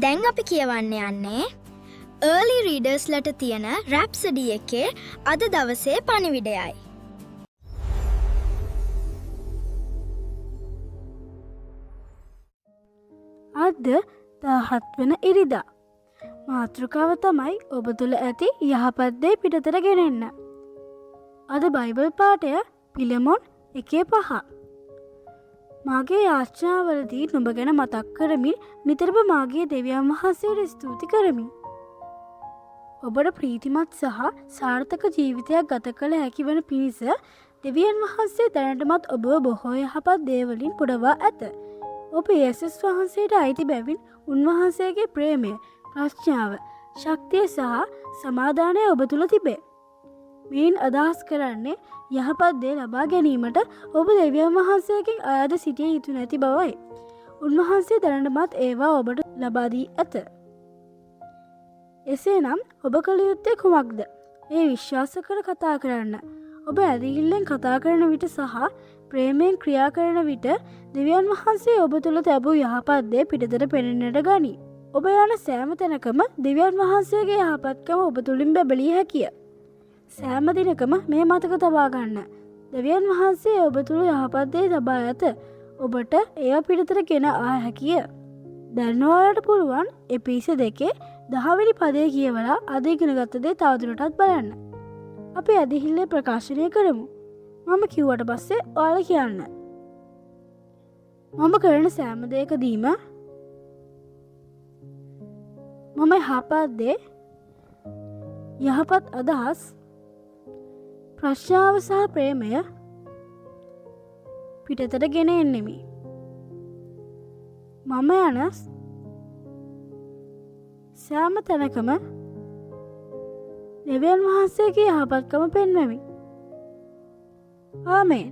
දැන් අපි කියවන්න යන්නේ early readersලට තියෙන Rhapsody එකේ අද දවසේ පණිවිඩයයි. අද 17 වන ඉරිදා. මාතෘකාව තමයි ඔබ තුළ ඇති යහපත් දේ පිටතට ගෙනෙන්න. අද බයිබල් පාඨය පිලමොන් 1:5. මාගේ යාච්ඤාවලදී නුඹ ගැන මතක් කරමින් නිතරම මාගේ දෙවියන් වහන්සේට ස්තුති කරමි. ඔබට ප්‍රීතිමත් සහ සාර්ථක ජීවිතයක් ගත කළ හැකි වන පිණිස දෙවියන් වහන්සේ දැනටමත් ඔබව බොහෝ යහපත් දේවලින් පුරවා ඇත. ඔබ යේසුස් වහන්සේට අයිති බැවින් උන්වහන්සේගේ ප්‍රේමය, ප්‍රඥාව, ශක්තිය සහ සමාදානය ඔබ තුළ තිබේ. මේන් අදහස් කරන්නේ යහපත් දේ ලබා ගැනීමට ඔබ දෙවියන් වහන්සේගෙන් අයද සිටිය යුතු නැති බවයි. උන්වහන්සේ දැනටමත් ඒවා ඔබට ලබා දී ඇත. එසේනම් ඔබ කළ යුත්තේ කුමක්ද? ඒ විශ්වාස කර කතා කරන්න. ඔබ ඇදහිල්ලෙන් කතා කරන විට සහ ප්‍රේමයෙන් ක්‍රියා කරන විට දෙවියන් වහන්සේ ඔබ තුළ තැබූ යහපත් දේ පිටතට පෙනෙන්නට ගනී. ඔබ යන සෑම තැනකම දෙවියන් වහන්සේගේ යහපත්කම ඔබ තුළින් බැබලිය හැකිය. සෑම දිනකම මේ මතක තබා ගන්න. දෙවියන් වහන්සේ ඔබ තුළ යහපත් දේ තබා ඇත. ඔබට එය පිටතට ගෙන ආ හැකිය. දැන් ඔයාලට පුළුවන් එපිස 2 10 වෙනි පදය කියවලා අද ඉගෙනගත්ත දේ තවදුරටත් බලන්න. අපි ඇදහිල්ලේ ප්‍රකාශනය කරමු. මම කිව්වට පස්සේ ඔයාලා කියන්න. මම කරන සෑම දෙයකදීම මම යහපත් දේ, යහපත් අදහස්, ප්‍රඥාව සහ ප්‍රේමය පිටතට ගෙන එන්නෙමි. මම යන සෑම තැනකම දෙවියන් වහන්සේගේ යහපත්කම පෙන්වමි. ආමේන්.